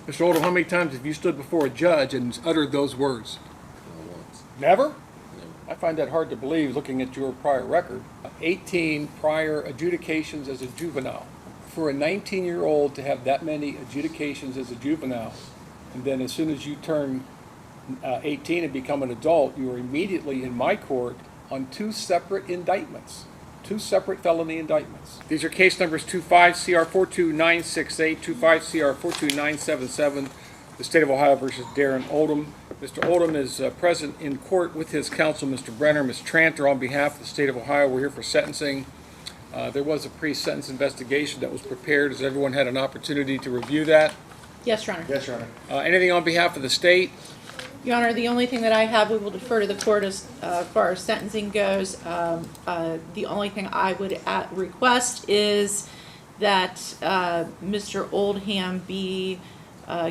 Mr. Oldham, how many times have you stood before a judge and uttered those words? Once. Never? Never. I find that hard to believe looking at your prior record. 18 prior adjudications as a juvenile. For a 19-year-old to have that many adjudications as a juvenile, and then as soon as you turn 18 and become an adult, you are immediately in my court on two separate indictments. Two separate felony indictments. These are case numbers 25-CR-42968, 25-CR-42977, the State of Ohio versus Darren Oldham. Mr. Oldham is present in court with his counsel, Mr. Brenner. Ms. Tranter, on behalf of the State of Ohio, we're here for sentencing. There was a pre-sentence investigation that was prepared. Has everyone had an opportunity to review that? Yes, Your Honor. Yes, Your Honor. Anything on behalf of the state? Your Honor, the only thing that I have, we will defer to the court as far as sentencing goes. The only thing I would request is that Mr. Oldham be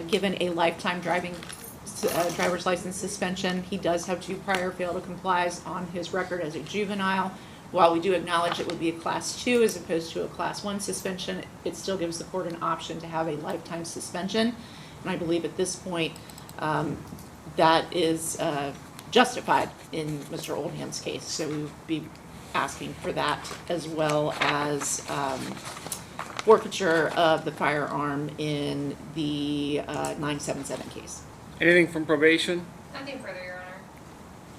given a lifetime driver's license suspension. He does have 2 prior fail to complies on his record as a juvenile. While we do acknowledge it would be a Class 2 as opposed to a Class 1 suspension, it still gives the court an option to have a lifetime suspension. And I believe at this point, that is justified in Mr. Oldham's case. So we would be asking for that, as well as forfeiture of the firearm in the 977 case. Anything from probation? Nothing further, Your Honor.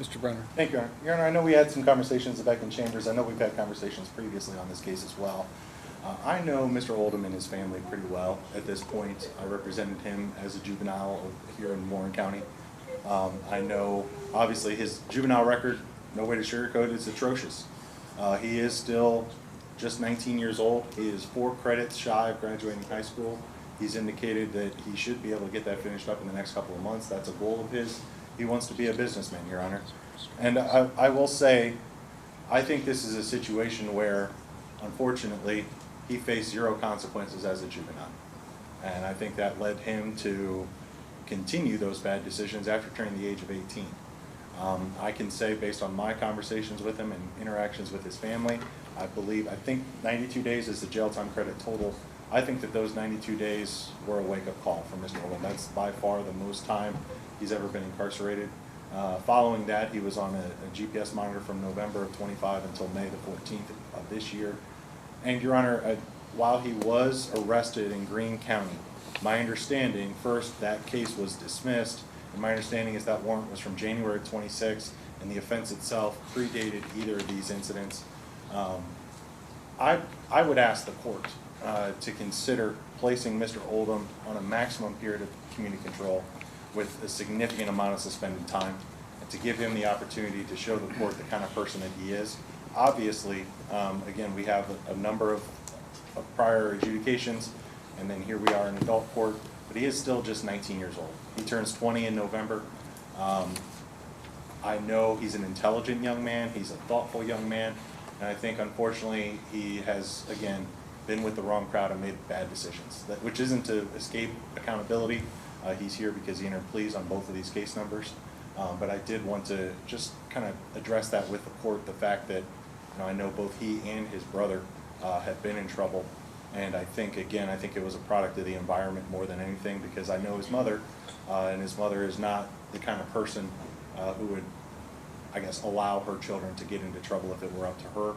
Mr. Brenner. Thank you, Your Honor. Your Honor, I know we had some conversations back in chambers. I know we've had conversations previously on this case as well. I know Mr. Oldham and his family pretty well at this point. I represented him as a juvenile here in Warren County. I know, obviously, his juvenile record, no way to sugarcoat it, is atrocious. He is still just 19 years old. He is 4 credits shy of graduating high school. He's indicated that he should be able to get that finished up in the next couple of months. That's a goal of his. He wants to be a businessman, Your Honor. And I will say, I think this is a situation where, unfortunately, he faced 0 consequences as a juvenile. And I think that led him to continue those bad decisions after turning the age of 18. I can say, based on my conversations with him and interactions with his family, I think 92 days is the jail time credit total. I think that those 92 days were a wake-up call for Mr. Oldham. That's by far the most time he's ever been incarcerated. Following that, he was on a GPS monitor from November of 25 until May the 14th of this year. And, Your Honor, while he was arrested in Greene County, my understanding, first, that case was dismissed, and my understanding is that warrant was from January 26th, and the offense itself predated either of these incidents. I would ask the court to consider placing Mr. Oldham on a maximum period of community control with a significant amount of suspended time, and to give him the opportunity to show the court the kind of person that he is. Obviously, again, we have a number of prior adjudications, and then here we are in adult court, but he is still just 19 years old. He turns 20 in November. I know he's an intelligent young man, he's a thoughtful young man, and I think, unfortunately, he has, again, been with the wrong crowd and made bad decisions, which isn't to escape accountability. He's here because he entered pleas on both of these case numbers. But I did want to just kind of address that with the court, the fact that I know both he and his brother have been in trouble. And I think, again, it was a product of the environment more than anything, because I know his mother, and his mother is not the kind of person who would, I guess, allow her children to get into trouble if it were up to her.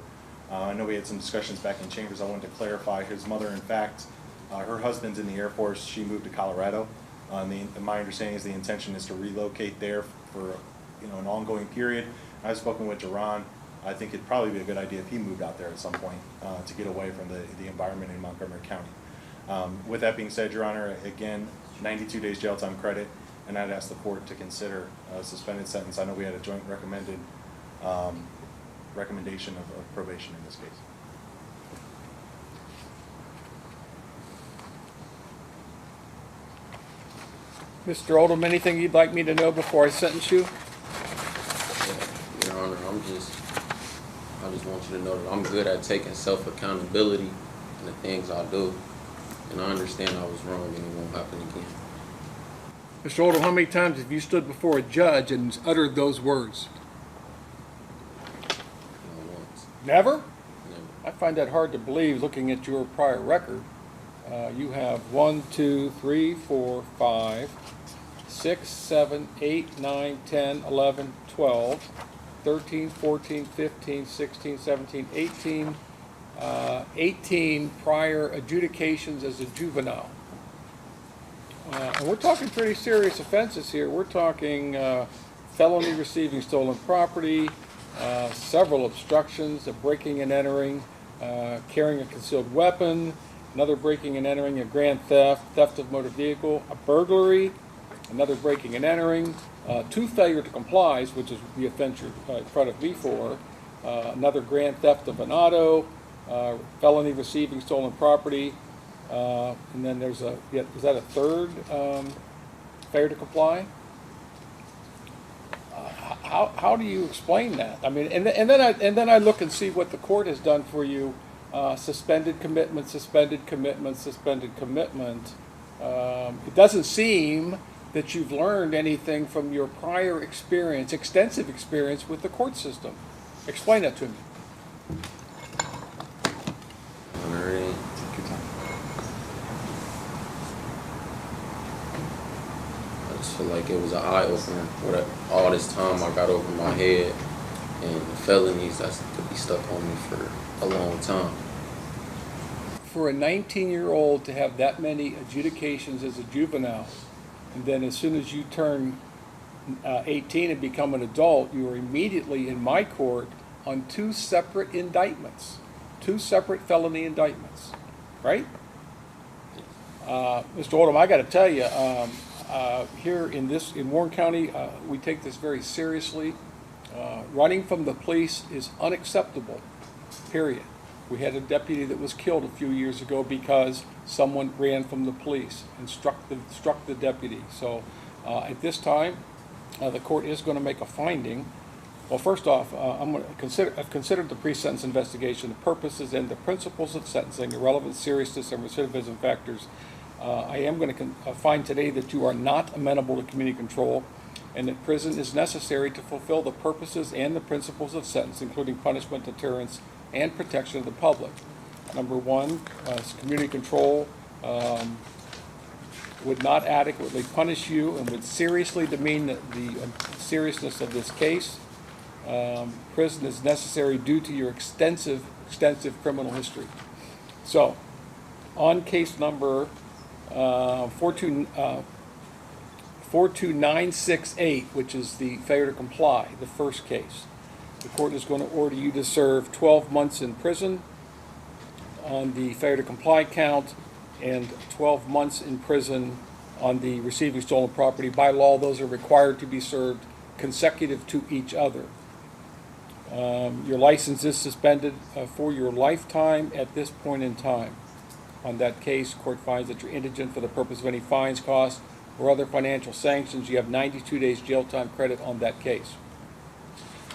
I know we had some discussions back in chambers. I wanted to clarify, his mother, in fact, her husband's in the Air Force. She moved to Colorado. My understanding is the intention is to relocate there for an ongoing period. I've spoken with Duran. I think it'd probably be a good idea if he moved out there at some point to get away from the environment in Montgomery County. With that being said, Your Honor, again, 92 days jail time credit, and I'd ask the court to consider a suspended sentence. I know we had a joint recommendation of probation in this case. Mr. Oldham, anything you'd like me to know before I sentence you? Your Honor, I just want you to know that I'm good at taking self-accountability in the things I do, and I understand I was wrong and it won't happen again. Mr. Oldham, how many times have you stood before a judge and uttered those words? Once. Never? Never. I find that hard to believe looking at your prior record. You have 1, 2, 3, 4, 5, 6, 7, 8, 9, 10, 11, 12, 13, 14, 15, 16, 17, 18, 18 prior adjudications as a juvenile. And we're talking pretty serious offenses here. We're talking felony receiving stolen property, several obstructions, a breaking and entering, carrying a concealed weapon, another breaking and entering, a grand theft, theft of motor vehicle, a burglary, another breaking and entering, 2 failure to comply, which is the offense you're in front of me for, another grand theft of an auto, felony receiving stolen property, and then there's is that a third failure to comply? How do you explain that? I mean, and then I look and see what the court has done for you. Suspended commitment, suspended commitment, suspended commitment. It doesn't seem that you've learned anything from your prior experience, extensive experience with the court system. Explain that to me. All right. I just feel like it was an eye opener. All this time I got over my head, and the felonies that could be stuck on me for a long time. For a 19-year-old to have that many adjudications as a juvenile, and then as soon as you turn 18 and become an adult, you are immediately in my court on 2 separate indictments, 2 separate felony indictments, right? Mr. Oldham, I got to tell you, here in Warren County, we take this very seriously. Running from the police is unacceptable, period. We had a deputy that was killed a few years ago because someone ran from the police and struck the deputy. So at this time, the court is going to make a finding. Well, first off, I've considered the pre-sentence investigation, the purposes and the principles of sentencing, the relevant seriousness and recidivism factors. I am going to find today that you are not amenable to community control, and that prison is necessary to fulfill the purposes and the principles of sentence, including punishment, deterrence, and protection of the public. Number 1, community control would not adequately punish you and would seriously demean the seriousness of this case. Prison is necessary due to your extensive criminal history. So, on case number 42968, which is the failure to comply, the first case, the court is going to order you to serve 12 months in prison on the failure to comply count and 12 months in prison on the receiving stolen property. By law, those are required to be served consecutive to each other. Your license is suspended for your lifetime at this point in time. On that case, court finds that you're indigent for the purpose of any fines, costs, or other financial sanctions. You have 92 days jail time credit on that case.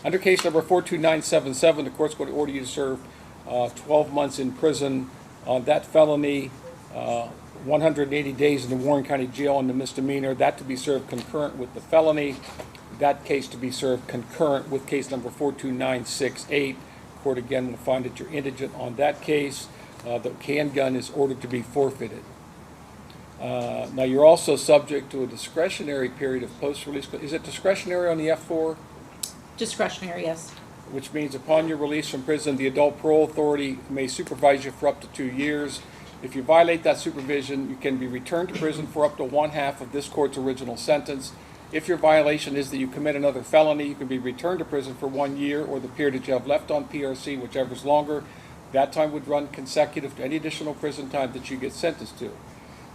Under case number 42977, the court's going to order you to serve 12 months in prison on that felony, 180 days in the Warren County Jail on the misdemeanor, that to be served concurrent with the felony, that case to be served concurrent with case number 42968. Court again will find that you're indigent on that case. The handgun is ordered to be forfeited. Now you're also subject to a discretionary period of post-release. Is it discretionary on the F4? Discretionary, yes. Which means upon your release from prison, the adult parole authority may supervise you for up to 2 years. If you violate that supervision, you can be returned to prison for up to 1/2 of this court's original sentence. If your violation is that you commit another felony, you can be returned to prison for 1 year or the period that you have left on PRC, whichever is longer. That time would run consecutive to any additional prison time that you get sentenced to.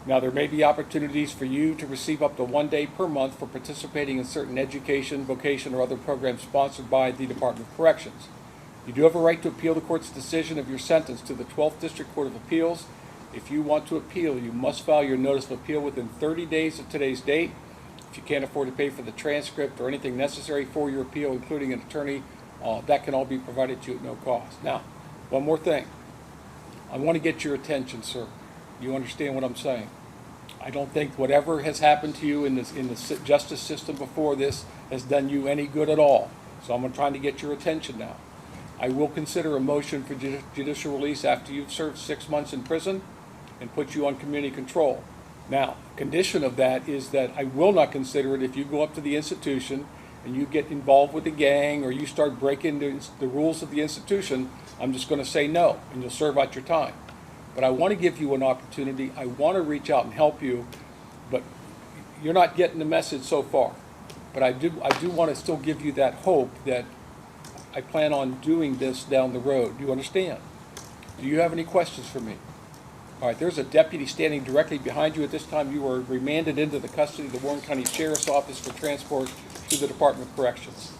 Now, there may be opportunities for you to receive up to 1 day per month for participating in certain education, vocation, or other programs sponsored by the Department of Corrections. You do have a right to appeal the court's decision of your sentence to the 12th District Court of Appeals. If you want to appeal, you must file your notice of appeal within 30 days of today's date. If you can't afford to pay for the transcript or anything necessary for your appeal, including an attorney, that can all be provided to you at no cost. Now, one more thing. I want to get your attention, sir. You understand what I'm saying? I don't think whatever has happened to you in the justice system before this has done you any good at all. So I'm trying to get your attention now. I will consider a motion for judicial release after you've served 6 months in prison. and put you on community control. Now, condition of that is that I will not consider it if you go up to the institution and you get involved with the gang or you start breaking the rules of the institution. I'm just going to say no, and you'll serve out your time. But I want to give you an opportunity. I want to reach out and help you, but you're not getting the message so far. But I do want to still give you that hope that I plan on doing this down the road. Do you understand? Do you have any questions for me? All right, there's a deputy standing directly behind you at this time. You are remanded into the custody of the Warren County Sheriff's Office for transport to the Department of Corrections.